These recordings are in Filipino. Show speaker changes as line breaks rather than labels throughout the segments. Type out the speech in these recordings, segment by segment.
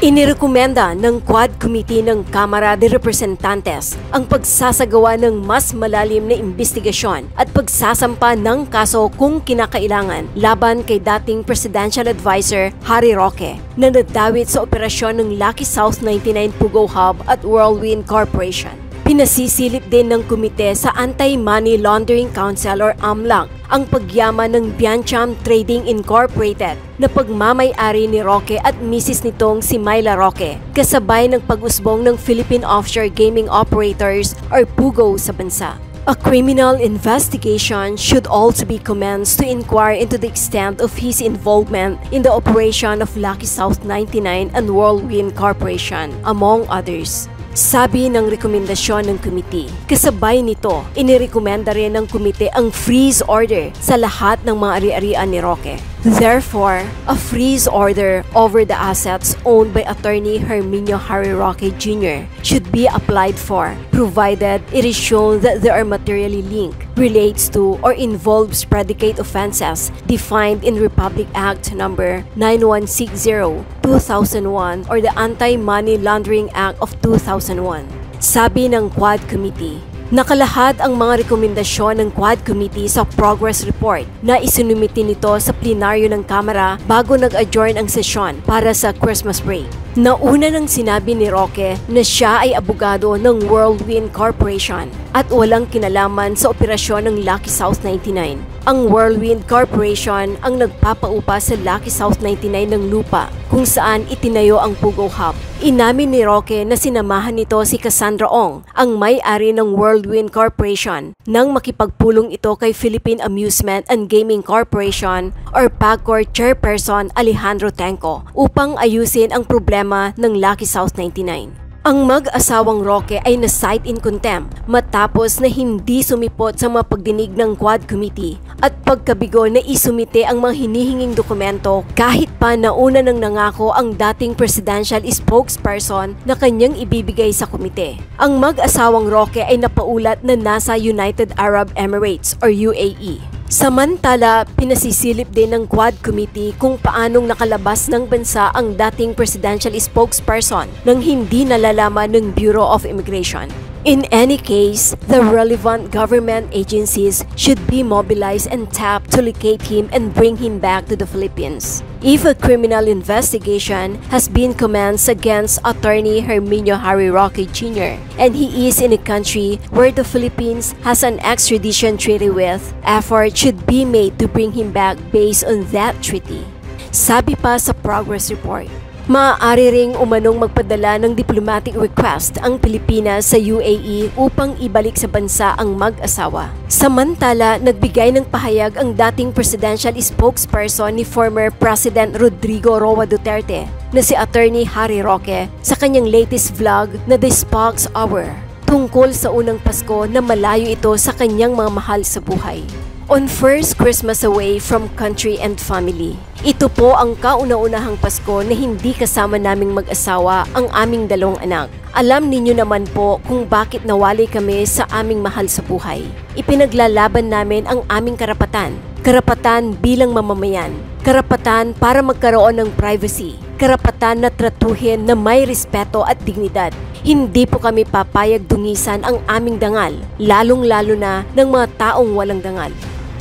Inirekomenda ng Quad Committee ng Kamara de Representantes ang pagsasagawa ng mas malalim na investigasyon at pagsasampa ng kaso kung kinakailangan laban kay dating Presidential Advisor Harry Roque na nadawit sa operasyon ng Lucky South 99 Pugo Hub at Whirlwind Corporation. Pinasisilip din ng komite sa Anti-Money Laundering Council or AMLAC ang pagyaman ng Biancham Trading Incorporated na pagmamay-ari ni Roque at misis nitong si Myla Roque kasabay ng pag-usbong ng Philippine Offshore Gaming Operators or PUGO sa bansa. A criminal investigation should also be commenced to inquire into the extent of his involvement in the operation of Lucky South 99 and Whirlwind Corporation, among others. Sabi ng rekomendasyon ng komite. Kasabay nito, inirekomenda rin ng komite ang freeze order sa lahat ng mga ari-arian ni Roque. Therefore, a freeze order over the assets owned by Attorney Herminio Harry Roque Jr. should be applied for, provided it is shown that they are materially linked, relates to, or involves predicate offenses defined in Republic Act No. 9160/2001 or the Anti-Money Laundering Act of 2001. Sabi ng Quad Committee, nakalahad ang mga rekomendasyon ng Quad Committee sa progress report na isinumiti nito sa plenaryo ng Kamara bago nag-adjourn ang sesyon para sa Christmas break. Nauna nang sinabi ni Roque na siya ay abogado ng Whirlwind Corporation at walang kinalaman sa operasyon ng Lucky South 99. Ang Whirlwind Corporation ang nagpapaupa sa Lucky South 99 ng lupa kung saan itinayo ang Pugo Hub. Inamin ni Roque na sinamahan nito si Cassandra Ong, ang may-ari ng Whirlwind Corporation, nang makipagpulong ito kay Philippine Amusement and Gaming Corporation or PAGCOR Chairperson Alejandro Tenco upang ayusin ang problema ng Lucky South 99. Ang mag-asawang Roque ay na-cite in contempt matapos na hindi sumipot sa mga pagdinig ng Quad Committee at pagkabigo na isumite ang mga hinihinging dokumento kahit pa nauna nang nangako ang dating presidential spokesperson na kanyang ibibigay sa komite. Ang mag-asawang Roque ay napaulat na nasa United Arab Emirates or UAE. Samantala, pinasisilip din ng Quad Committee kung paanong nakalabas ng bansa ang dating presidential spokesperson nang hindi nalalaman ng Bureau of Immigration. In any case, the relevant government agencies should be mobilized and tapped to locate him and bring him back to the Philippines. If a criminal investigation has been commenced against Attorney Herminio Harry Roque Jr. and he is in a country where the Philippines has an extradition treaty with, effort should be made to bring him back based on that treaty. Sabi pa sa progress report, maaari ring umanong magpadala ng diplomatic request ang Pilipinas sa UAE upang ibalik sa bansa ang mag-asawa. Samantala, nagbigay ng pahayag ang dating presidential spokesperson ni former President Rodrigo Roa Duterte na si Attorney Harry Roque sa kanyang latest vlog na The Spock's Hour tungkol sa unang Pasko na malayo ito sa kanyang mga mahal sa buhay. On first Christmas away from country and family. Ito po ang kauna-unahang Pasko na hindi kasama naming mag-asawa ang aming dalawang anak. Alam ninyo naman po kung bakit nawali kami sa aming mahal sa buhay. Ipinaglalaban namin ang aming karapatan. Karapatan bilang mamamayan. Karapatan para magkaroon ng privacy. Karapatan na tratuhin na may respeto at dignidad. Hindi po kami papayag dungisan ang aming dangal, lalong-lalo na ng mga taong walang dangal.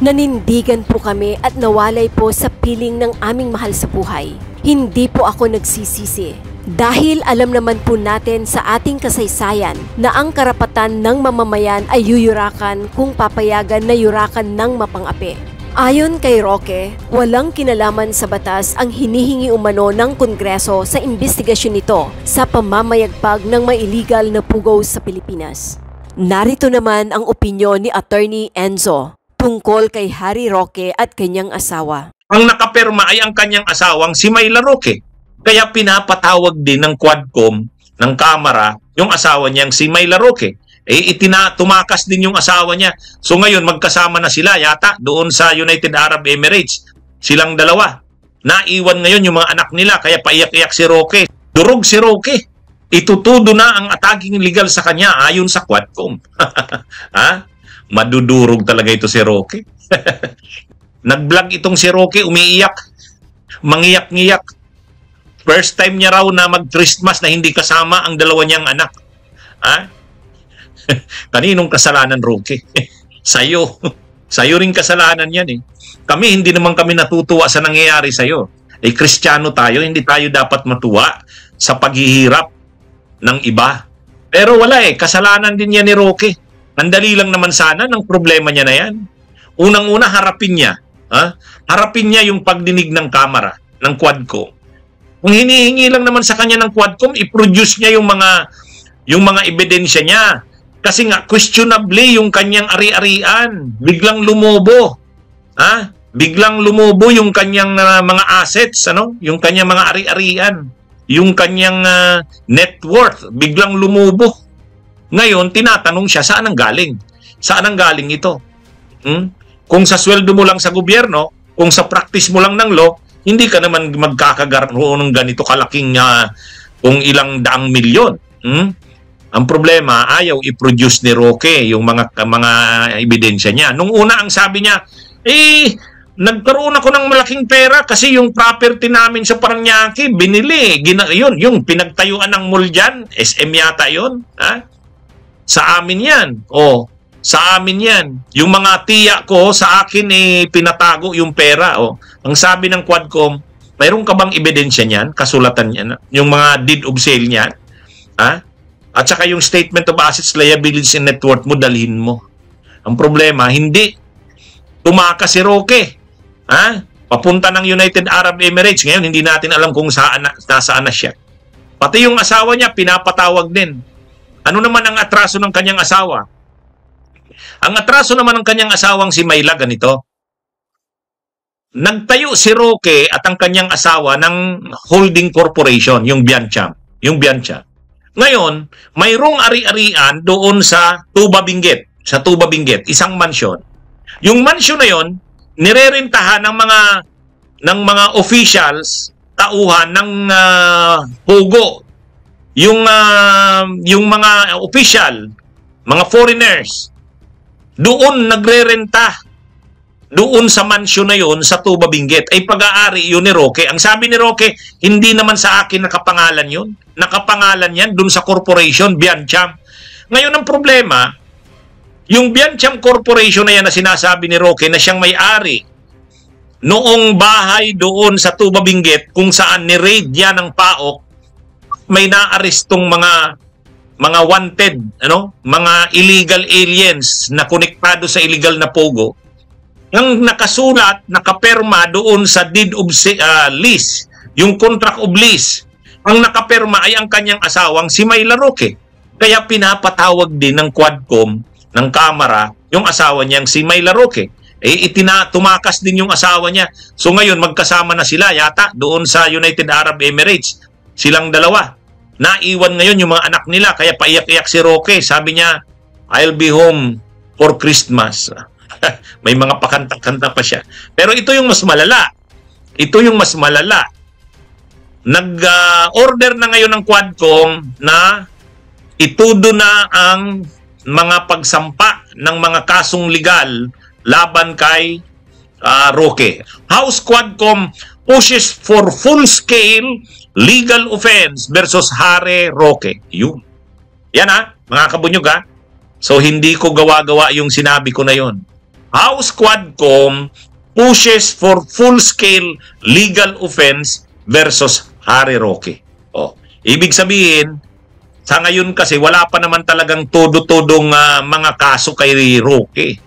Nanindigan po kami at nawalay po sa piling ng aming mahal sa buhay. Hindi po ako nagsisisi. Dahil alam naman po natin sa ating kasaysayan na ang karapatan ng mamamayan ay yuyurakan kung papayagan na yurakan ng mapang-api. Ayon kay Roque, walang kinalaman sa batas ang hinihingi umano ng Kongreso sa investigasyon nito sa pamamayagpag ng may illegal na pugaw sa Pilipinas. Narito naman ang opinyon ni Attorney Enzo tungkol kay Harry Roque at kanyang asawa.
Ang nakapirma ay ang kanyang asawang si Myla Roque. Kaya pinapatawag din ng Quadcom, ng Kamara, yung asawa niyang si Myla Roque. Tumakas din yung asawa niya. So ngayon magkasama na sila yata doon sa United Arab Emirates. Silang dalawa. Naiwan ngayon yung mga anak nila kaya paiyak-iyak si Roque. Durog si Roque. Itutudo na ang attacking legal sa kanya ayon sa Quadcom. Ha? Madudurog talaga ito si Roque. Nag-vlog itong si Roque, umiiyak. Mangiyak-ngiyak. First time niya raw na mag-Christmas na hindi kasama ang dalawa niyang anak. Ha? Kaninong kasalanan, Roque? Sa'yo. Sa'yo rin kasalanan yan eh. Kami, hindi naman kami natutuwa sa nangyayari sa'yo. Eh, Kristiyano tayo, hindi tayo dapat matuwa sa paghihirap ng iba. Pero wala eh, kasalanan din yan ni Roque. Ang dali lang naman sana ng problema niya na yan. Unang-una, harapin niya. Ha? Harapin niya yung pagdinig ng Kamara, ng Quadcom. Kung hinihingi lang naman sa kanya ng Quadcom, i-produce niya yung mga ebidensya niya. Kasi nga, questionably yung kanyang ari-arian. Biglang lumobo. Ha? Biglang lumobo yung kanyang mga assets, ano? Yung kanyang mga ari-arian. Yung kanyang net worth. Biglang lumobo. Ngayon, tinatanong siya, saan ang galing? Saan ang galing ito? Kung sa sweldo mo lang sa gobyerno, kung sa practice mo lang ng law, hindi ka naman magkakagaroon ng ganito kalaking kung ilang daang milyon. Ang problema, ayaw i-produce ni Roque yung mga ebidensya niya. Nung una, ang sabi niya, nagkaroon ako ng malaking pera kasi yung property namin sa Parañaque, binili. Yun, yung pinagtayuan ng mall dyan, SM yata yun. Ha? Sa amin yan. Sa amin yan. Yung mga tiya ko, sa akin pinatago yung pera. Ang sabi ng Quadcom, mayroon ka bang ebidensya niyan? Kasulatan niyan? Yung mga deed of sale niyan? Ha? At saka yung statement of assets, liabilities, and net worth mo, dalhin mo. Ang problema, hindi. Tumakas si Roque. Ha? Papunta ng United Arab Emirates. Ngayon, hindi natin alam kung nasaan na siya. Pati yung asawa niya, pinapatawag din. Ano naman ang atraso ng kanyang asawa? Ang atraso naman ng kanyang asawang si Mayla, ganito. Nagtayo si Roque at ang kanyang asawa ng holding corporation, yung Biancham. Ngayon, mayroong ari-arian doon sa Tuba Benguet. Sa Tuba Benguet, isang mansyon. Yung mansyon na yon, nirerentahan ng mga officials, tauhan ng Pogo. Yung mga official, mga foreigners, doon nagrerenta. Doon sa mansyon na yon, sa Tuba Benguet, ay pag-aari yun ni Roque. Ang sabi ni Roque, hindi naman sa akin nakapangalan yun. Nakapangalan yan doon sa corporation, Biancham. Ngayon ang problema, yung Biancham Corporation na yan na sinasabi ni Roque na siyang may-ari noong bahay doon sa Tuba Benguet kung saan ni-raid yan ng PAOK, may naarestong mga wanted, mga illegal aliens na konektado sa illegal na Pogo. Ang nakasulat, nakaperma doon sa deed of lease, yung contract of lease, ang nakaperma ay ang kanyang asawang si Mayla Roque. Kaya pinapatawag din ng Quadcom, ng Kamara, yung asawa niyang si Mayla Roque. Tumakas din yung asawa niya. So ngayon, magkasama na sila yata doon sa United Arab Emirates. Silang dalawa. Naiwan ngayon yung mga anak nila. Kaya paiyak-iyak si Roque. Sabi niya, I'll be home for Christmas. May mga pakanta-kanta pa siya. Pero ito yung mas malala. Nag-order na ngayon ng Quadcom na itudo na ang mga pagsampa ng mga kasong legal laban kay Roque. House Quadcom pushes for full-scale legal offense versus Harry Roque. Yun. Yan mga kabunyog So hindi ko gawa-gawa yung sinabi ko na yon. House Quadcom pushes for full-scale legal offense versus Harry Roque. Ibig sabihin, sa ngayon kasi wala pa naman talagang todo-todong mga kaso kay Roque.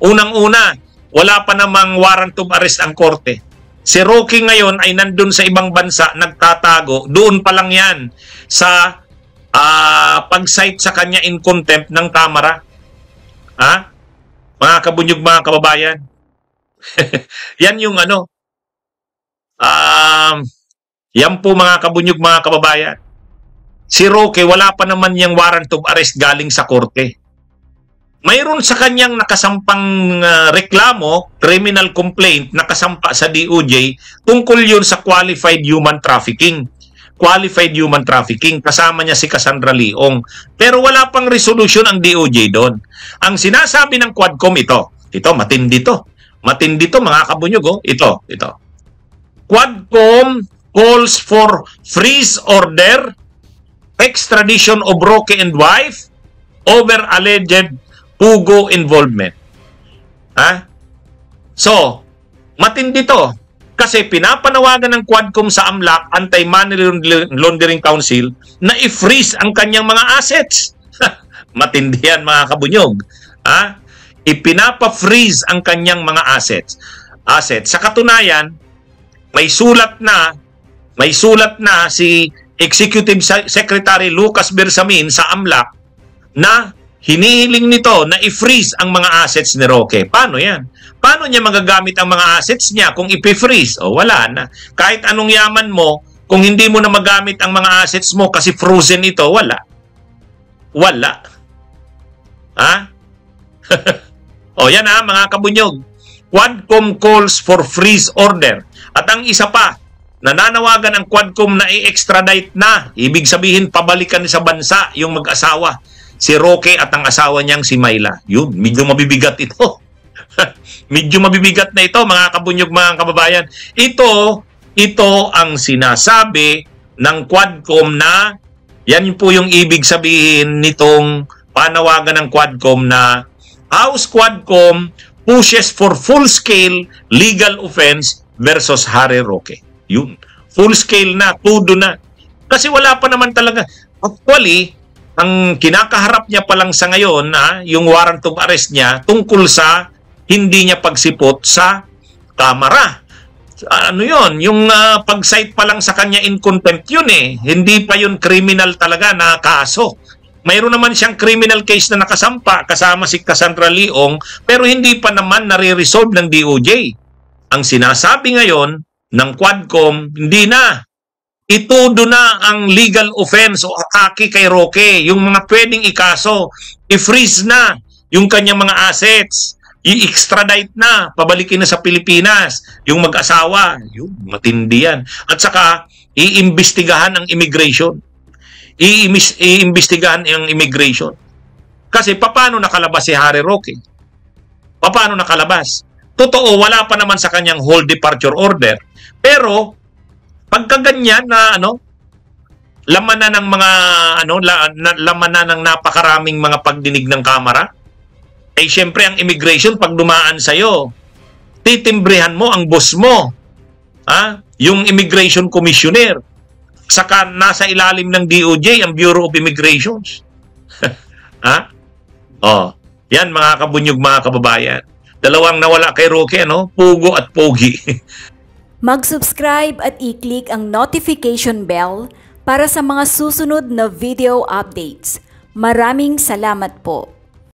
Unang-una, wala pa namang warrant of arrest ang korte. Si Roque ngayon ay nandun sa ibang bansa, nagtatago. Doon pa lang yan sa pag-cite sa kanya in contempt ng Kamara. Mga kabunyog, mga kababayan. Yan yung yan po mga kabunyog, mga kababayan. Si Roque, wala pa naman yung warrant of arrest galing sa korte. Mayroon sa kanyang nakasampang reklamo, criminal complaint, nakasampa sa DOJ, tungkol yun sa qualified human trafficking. Qualified human trafficking, kasama niya si Cassandra Leong. Pero wala pang resolution ang DOJ doon. Ang sinasabi ng Quadcom ito, matindi to. Matindi to mga kabunyog. Ito. Quadcom calls for freeze order, extradition of Roque and wife over alleged Pugo involvement. So, matindi to. Kasi pinapanawagan ng Quadcom sa AMLAC, Anti-Money Laundering Council, na i-freeze ang kanyang mga assets. Matindi yan, mga kabunyog. Ipinapa-freeze ang kanyang mga assets. Sa katunayan, may sulat na si Executive Secretary Lucas Bersamin sa AMLAC na hinihiling nito na i-freeze ang mga assets ni Roque. Paano yan? Paano niya magagamit ang mga assets niya kung i-freeze? O wala na. Kahit anong yaman mo, kung hindi mo na magamit ang mga assets mo kasi frozen ito, wala. Wala. O yan mga kabunyog. Quadcom calls for freeze order. At ang isa pa, nananawagan ang Quadcom na i-extradite na. Ibig sabihin, pabalikan sa bansa yung mag-asawa. Si Roque at ang asawa niyang si Myla. Yun, medyo mabibigat ito. Medyo mabibigat na ito, mga kabunyog, mga kababayan. Ito ang sinasabi ng Quadcom na, yan po yung ibig sabihin nitong panawagan ng Quadcom na House Quadcom pushes for full-scale legal offense versus Harry Roque. Yun. Full-scale na, todo na. Kasi wala pa naman talaga. Actually, ang kinakaharap niya pa lang sa ngayon, yung warrant of arrest niya tungkol sa hindi niya pagsipot sa kamera. Ano yun? Yung pag-cite pa lang sa kanya in contempt yun eh. Hindi pa yun criminal talaga na kaso. Mayroon naman siyang criminal case na nakasampa kasama si Cassandra Leong pero hindi pa naman nare-resolve ng DOJ. Ang sinasabi ngayon ng Quadcom, hindi na. Itudo na ang legal offense o atake kay Roque. Yung mga pwedeng ikaso, i-freeze na yung kanyang mga assets. I-extradite na, pabalikin na sa Pilipinas. Yung mag-asawa, yung matindi yan. At saka, iimbestigahan ang immigration. Iimbestigahan ang immigration. Kasi paano nakalabas si Harry Roque? Paano nakalabas? Totoo, wala pa naman sa kanyang whole departure order. Pero, pagkaganyan na laman na ng mga laman na ng napakaraming mga pagdinig ng kamera, eh syempre ang immigration pag dumaan sa iyo, titimbrehan mo ang boss mo. Yung immigration commissioner. Saka nasa ilalim ng DOJ ang Bureau of Immigrations. Yan mga kabunyog, mga kababayan. Dalawang nawala kay Roque, Pugo at Pogi.
Mag-subscribe at i-click ang notification bell para sa mga susunod na video updates. Maraming salamat po.